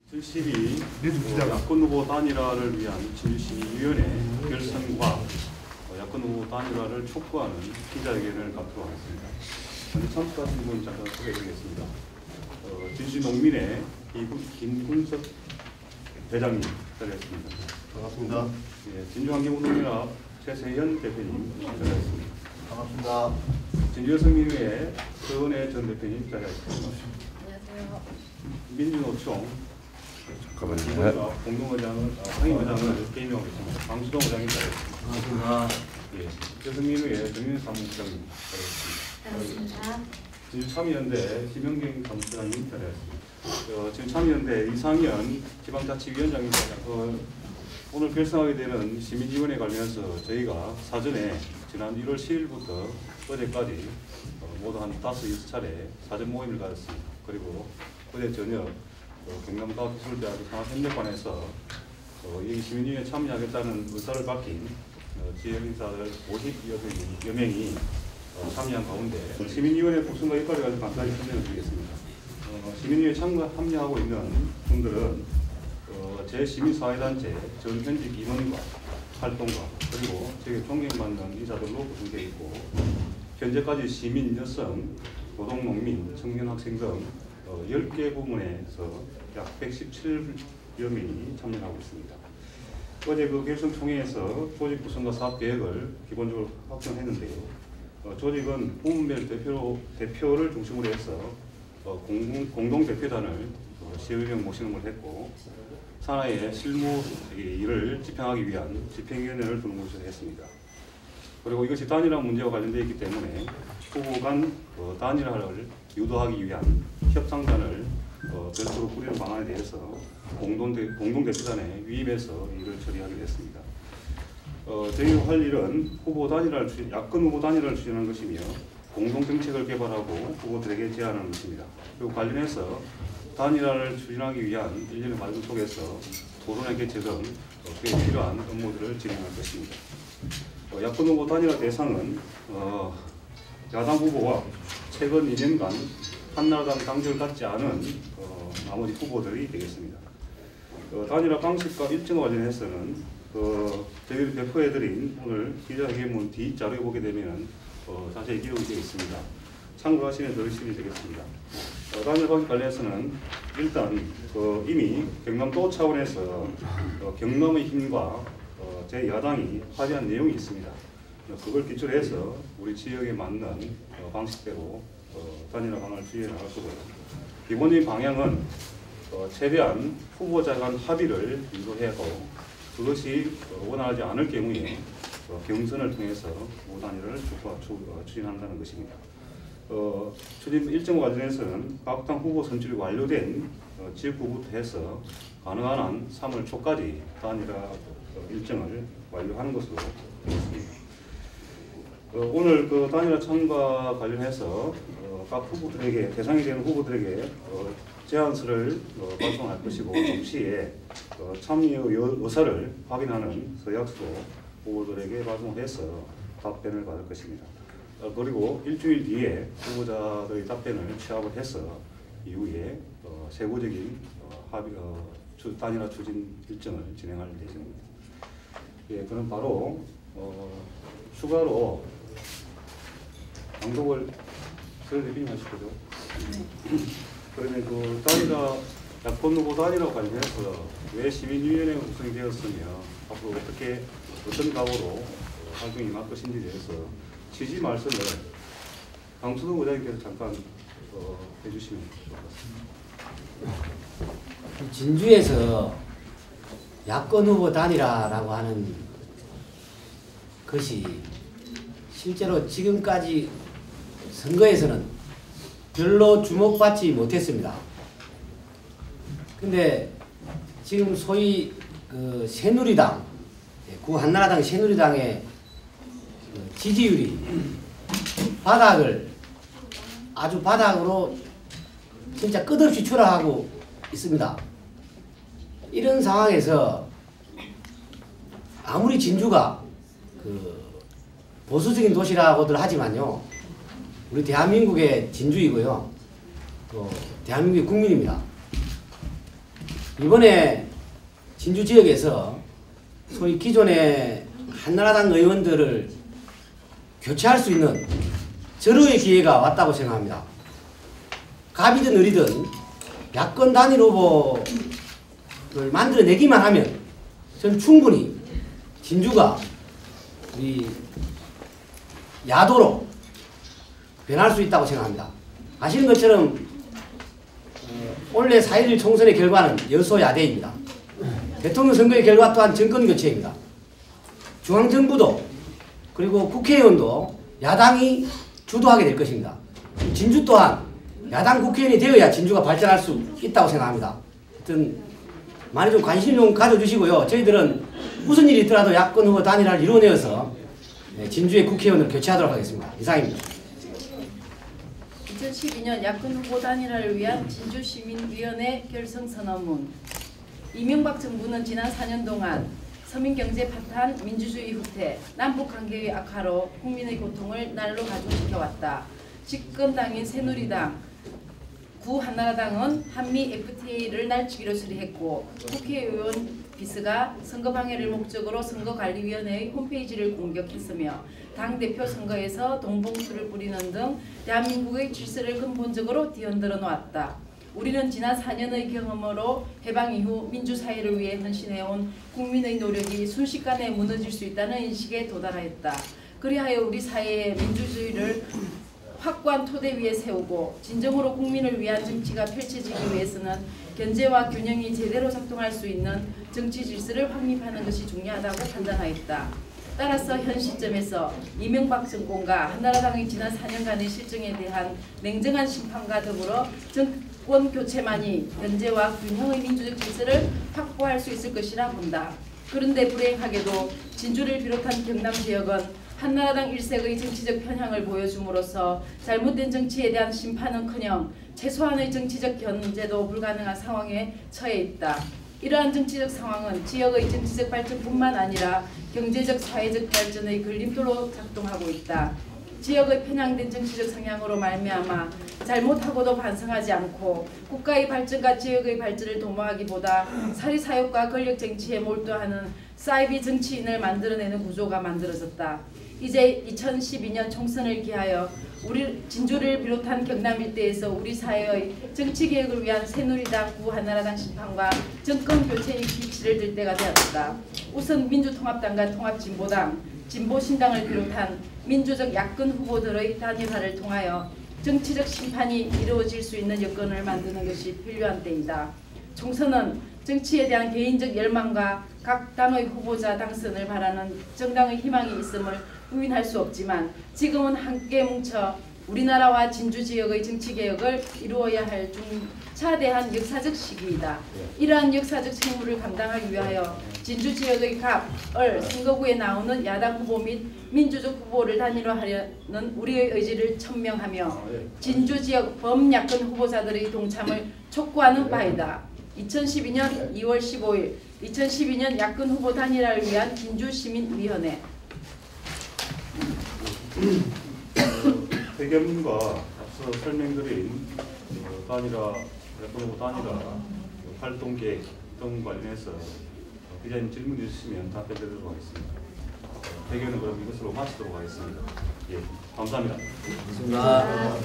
실시리 야권 후보 단일화를 위한 진주시위원회 결성과 야권 후보 단일화를 촉구하는 기자회견을 갖도록 하겠습니다. 먼저 참석하신 분 잠깐 소개해드리겠습니다. 진주시 농민의 김군석 회장님 자리했습니다. 반갑습니다. 예, 진주환경운동연합 최세현 대표님 자리했습니다. 반갑습니다. 진주여성민의회 서은혜 전 대표님 자리했습니다. 안녕하세요. 민주노총 잠깐만요. 공동의장은 상임의장을 개임하고 있습니다. 방수동 의장님 자리했습니다. 반갑습니다. 예, 여성민의회 정윤 사무국장님 자리했습니다. 반갑습니다. 진주 참여연대 김영경 사무국장님 자리했습니다. 지금 참여연대 이상현 지방자치위원장입니다. 오늘 결성하게 되는 시민위원회 관련해서 저희가 사전에 지난 1월 10일부터 어제까지 모두 한 5-6차례 사전 모임을 가졌습니다. 그리고 어제 저녁 경남과학기술대학교 산업협력관에서 이 시민위원회에 참여하겠다는 의사를 밝힌 지역인사들 50여 명이 참여한 가운데 시민위원회 구성과 역할에 관해서 간단히 설명을 드리겠습니다. 시민위원회에 참여하고 있는 분들은 제시민사회단체 전 현직 임원과 활동가 그리고 되게 존경받는 인사들로 구성되어 있고 현재까지 시민, 여성, 노동농민, 청년, 학생 등 10개 부문에서 약 117여 명이 참여하고 있습니다. 어제 그 결성총회에서 조직 구성과 사업 계획을 기본적으로 확정했는데요. 조직은 부문별 대표를 중심으로 해서 공동대표단을 10명 모시는 걸 했고 산하의 실무 일을 집행하기 위한 집행위원회를 두는 것으로 했습니다. 그리고 이것이 단일화 문제와 관련되어 있기 때문에 후보 간 단일화를 유도하기 위한 협상단을 별도로 꾸리는 방안에 대해서 공동대표단에 위임해서 일을 처리하게 됐습니다. 저희가 할 일은 야권 후보 단일화를 추진하는 것이며 공동정책을 개발하고 후보들에게 제안하는 것입니다. 그리고 관련해서 단일화를 추진하기 위한 일련의 과정 속에서 토론회 개최 등 그에 필요한 업무들을 진행할 것입니다. 야권 후보 단일화 대상은 야당 후보와 최근 2년간 한나라당 당적을 갖지 않은 나머지 후보들이 되겠습니다. 단일화 방식과 일정과 관련해서는 저희들이 배포해드린 오늘 기자회견문 뒷자료에 보게 되면 자세히 기록이 되어 있습니다. 참고하시면 들으시면 되겠습니다. 단일화 방식 관련해서는 일단 이미 경남도 차원에서 경남의 힘과 제2야당이 합의한 내용이 있습니다. 그걸 기초로 해서 우리 지역에 맞는 방식대로 단일화 방안을 추진해 나갈 거고요. 기본적인 방향은 최대한 후보자 간 합의를 유도하고 그것이 원활하지 않을 경우에 경선을 통해서 후보 단일화를 추진한다는 것입니다. 추진 일정과 관련해서는 각 당 후보 선출이 완료된 지역구부터 해서 가능한 한 3월 초까지 단일화 일정을 완료하는 것으로 되겠습니다. 오늘 단일화 참가 관련해서 각 후보들에게 대상이 되는 후보들에게 제안서를 발송할 것이고 동시에 참여 의사를 확인하는 서약서도 후보들에게 발송해서 답변을 받을 것입니다. 그리고 일주일 뒤에 후보자들의 답변을 취합을 해서 이후에 세부적인 단일화 추진 일정을 진행할 예정입니다. 예, 그럼 바로 추가로 방송을 서울 대표님 하실 거죠? 그러면 야권 후보 단일화 관련해서 왜 시민위원회가 구성이 되었으며 앞으로 어떤 각오로 활동이 임할 것인지에 대해서 취지 말씀을 강수동 의장님께서 잠깐 해주시면 좋을 것 같습니다. 진주에서 야권 후보 단일화라고 하는 것이 실제로 지금까지 선거에서는 별로 주목받지 못했습니다. 근데 지금 소위 새누리당, 구한나라당 새누리당의 지지율이 아주 바닥으로 진짜 끝없이 추락하고 있습니다. 이런 상황에서 아무리 진주가 보수적인 도시라고들 하지만요, 우리 대한민국의 진주이고요, 또 대한민국의 국민입니다. 이번에 진주 지역에서 소위 기존의 한나라당 의원들을 교체할 수 있는 절호의 기회가 왔다고 생각합니다. 갑이든 을이든 야권 단일 후보를 만들어내기만 하면 저는 충분히 진주가 우리 야도로 변할 수 있다고 생각합니다. 아시는 것처럼 올해 4.11 총선의 결과는 여소야대입니다. 대통령 선거의 결과 또한 정권교체입니다. 중앙정부도 그리고 국회의원도 야당이 주도하게 될 것입니다. 진주 또한 야당 국회의원이 되어야 진주가 발전할 수 있다고 생각합니다. 하여튼 많이 좀 관심 좀 가져주시고요. 저희들은 무슨 일이 있더라도 야권 후보 단일화를 이뤄내어서 진주의 국회의원을 교체하도록 하겠습니다. 이상입니다. 2012년 야권 후보 단일화를 위한 진주시민위원회 결성선언문. 이명박 정부는 지난 4년 동안 서민경제 파탄, 민주주의 후퇴, 남북관계의 악화로 국민의 고통을 날로 가중시켜왔다. 집권당인 새누리당, 구한나라당은 한미 FTA를 날치기로 처리했고 국회의원 비스가 선거방해를 목적으로 선거관리위원회의 홈페이지를 공격했으며 당대표 선거에서 돈봉투를 뿌리는 등 대한민국의 질서를 근본적으로 뒤흔들어 놓았다. 우리는 지난 4년의 경험으로 해방 이후 민주사회를 위해 헌신해온 국민의 노력이 순식간에 무너질 수 있다는 인식에 도달하였다. 그리하여 우리 사회의 민주주의를 확고한 토대 위에 세우고 진정으로 국민을 위한 정치가 펼쳐지기 위해서는 견제와 균형이 제대로 작동할 수 있는 정치 질서를 확립하는 것이 중요하다고 판단하였다. 따라서 현 시점에서 이명박 정권과 한나라당의 지난 4년간의 실정에 대한 냉정한 심판과 더불어 정권 교체만이 견제와 균형의 민주적 질서를 확보할 수 있을 것이라 본다. 그런데 불행하게도 진주를 비롯한 경남 지역은 한나라당 일색의 정치적 편향을 보여줌으로써 잘못된 정치에 대한 심판은커녕 최소한의 정치적 견제도 불가능한 상황에 처해 있다. 이러한 정치적 상황은 지역의 정치적 발전뿐만 아니라 경제적, 사회적 발전의 걸림돌로 작동하고 있다. 지역의 편향된 정치적 성향으로 말미암아 잘못하고도 반성하지 않고 국가의 발전과 지역의 발전을 도모하기보다 사리사욕과 권력정치에 몰두하는 사이비 정치인을 만들어내는 구조가 만들어졌다. 이제 2012년 총선을 기하여 우리 진주를 비롯한 경남 일대에서 우리 사회의 정치개혁을 위한 새누리당, 구한나라당 심판과 정권교체의 빛을 들 때가 되었다. 우선 민주통합당과 통합진보당, 진보신당을 비롯한 민주적 야권 후보들의 단일화를 통하여 정치적 심판이 이루어질 수 있는 여건을 만드는 것이 필요한 때이다. 총선은 정치에 대한 개인적 열망과 각 당의 후보자 당선을 바라는 정당의 희망이 있음을 부인할 수 없지만 지금은 함께 뭉쳐 우리나라와 진주 지역의 정치개혁을 이루어야 할 중차대한 역사적 시기이다. 이러한 역사적 책무를 감당하기 위하여 진주 지역의 갑, 을 선거구에 나오는 야당 후보 및 민주적 후보를 단일화하려는 우리의 의지를 천명하며 진주 지역 범야권 후보자들의 동참을 촉구하는 바이다. 2012년 2월 15일 2012년 야권 후보 단일화를 위한 진주시민위원회. 회견문과 앞서 설명드린 단일화, 야권 후보 단일화 활동 계획 등 관련해서 기자님 질문 주시면 답변드리도록 하겠습니다. 회견은 그럼 이것으로 마치도록 하겠습니다. 예, 감사합니다. 고맙습니다.